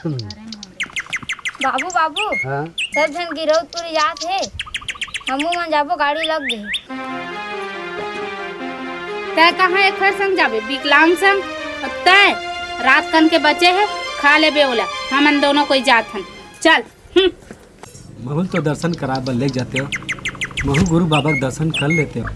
बाबू बाबू हाँ सब जन गिरौदपुरी जात है, हमू मन जाबो, गाड़ी लग गई। तय कहाँ एक फर संग जाबे विकलांग संग, तय रात कन के बचे है खा ले बेवला, हमन दोनों कोई जात हन। चल महू तो दर्शन करा बर ले जाते हो, महू गुरु बाबा के दर्शन कर लेते हो।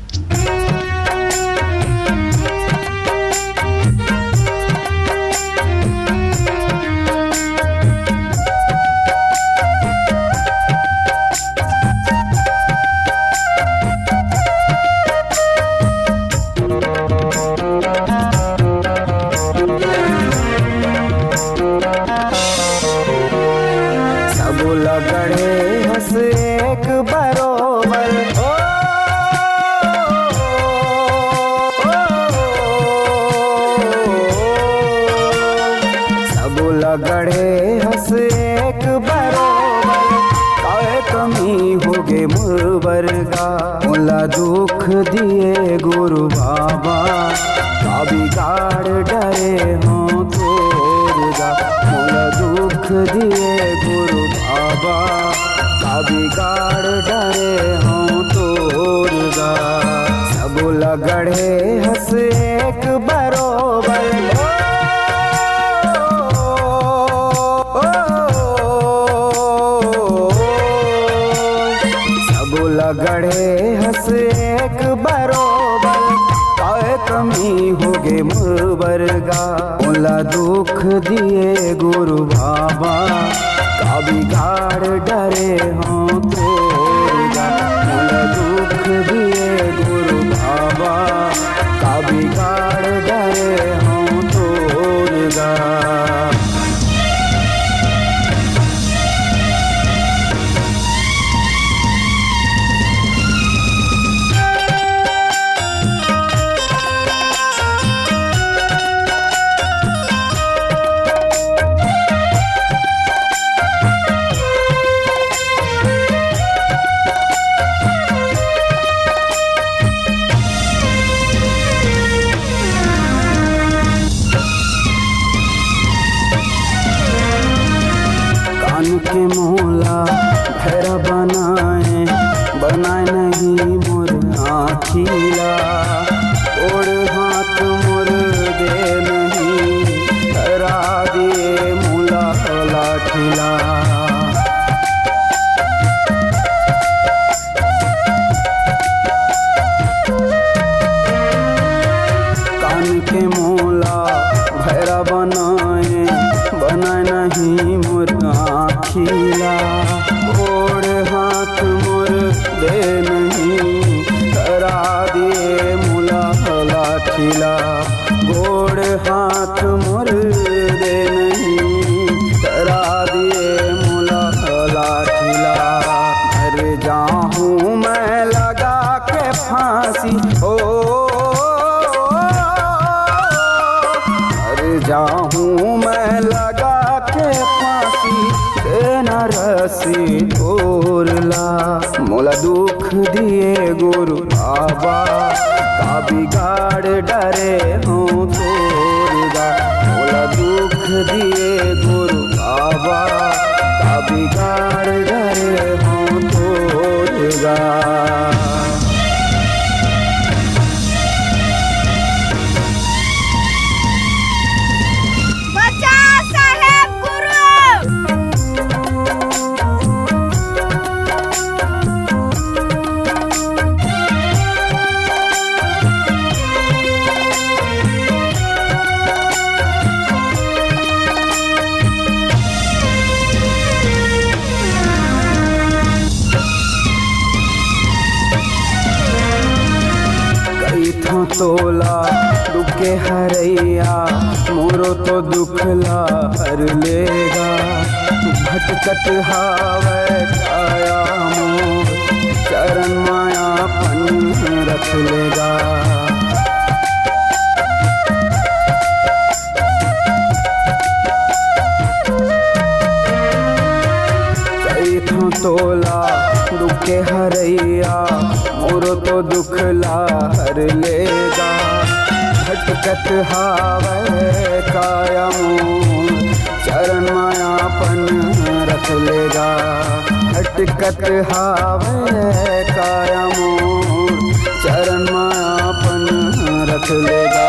गढ़े हंस एक बरोबर, काहे कमी होगे मुरबर का। मोला दुख दिए गुरु बाबा, का बिगाड़ डरे हो तोरगा। मोला दुख दिए गुरु बाबा, का बिगाड़ डरे हो तोरगा। सब लगड़े हंस एक बरोबर, गढ़े हंस एक बरोबर, काहे कमी होगे मुरबरगा। मोला दुख दिए गुरु बाबा, का बिगाड़ डरे हो तोरगा। मोला दुख दिए गुरु बाबा, का बिगाड़ डरे हो तोरगा। के मोला घर बनाए नहीं मोर आखिला। ओढ़ हाथ मोर दे नहीं, करा दिए मोला लाठिला। कान के मोला घर बनाए नहीं मोर आखिला। ओढ़ हाथ मोर दे नहीं, करा दिए मोला लाठिला। गोड़ हाथ मोर दे नहीं, करा दिए मोला लाठिला। मर जाऊँ मैं लगा के फांसी, ओ मर जाऊँ मैं लगा के फांसी, देना रसी तोरला। मोला दुख दिए गुरु बाबा, का बिगाड़ डरे हो तोरगा। मोला दुख दिए गुरु बाबा, का बिगाड़ डरे हो तोरगा। तोला दुखे हरैया, मोरो तो दुखला हर लेगा। भटकत हावै काया मोर, चरण माया पन रख लेगा। कैथों तोला दुखे हरैया, मोरो तो दुखला हर लेगा। भटकत हावै काया मोर, चरण माया गा अटकत हावे काया मोर चरण मापन रख लेगा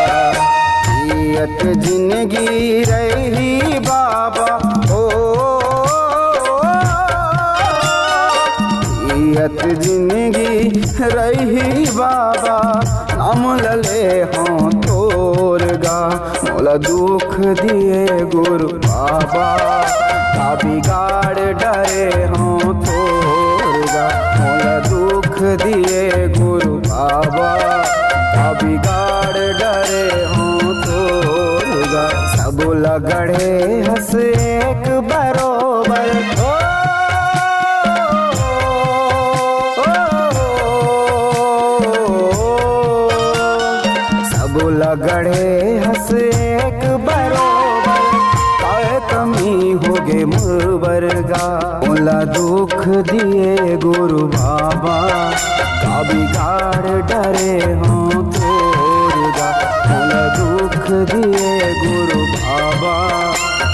जियत जिंदगी रही बाबा ओ जियत जिंदगी रही बाबा नाम लले हों तोर गा मोला दुख दिए गुरु बाबा का बिगाड़ डरे हों तोर गा मोला दुख दिए गुरु बाबा का बिगाड़ डरे हों तोर गा सब लगड़े हंस एक बरोबर लगड़े हंस एक बरोबर काय कमी होगे मुर्बरगा ओला दुख दिए गुरु बाबा का बिगाड़ डरे हों तोरगा ओला दुख दिए गुरु बाबा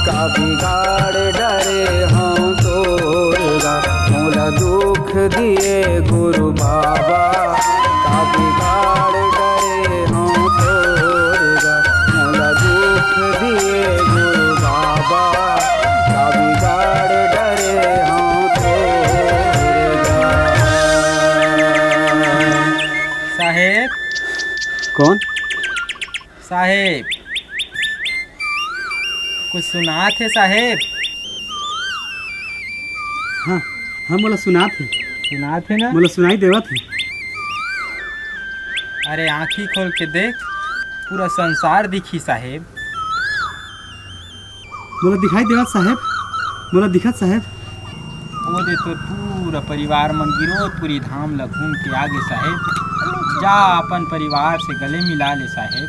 का बिगाड़ डरे हों तोरगा ओला दुख दिए गुरु बाबा का बिगाड़ डरे हों तोरगा मोला दुख दिए गुरु बाबा का बिगाड़ डरे हों तोरगा। साहेब कौन? साहेब कुछ सुना थे साहेब? हाँ हाँ मोला सुना थे ना मोला सुनाई देवा थे। अरे आँखी खोल के देख पूरा संसार दिखी साहेब। मोला दिखाई देवा साहेब मोला दिखत साहेब। वो दे तो पूरा परिवार मन गिरोधपुरी धाम ला घूम के आगे साहेब। जा अपन परिवार से गले मिला ले साहेब।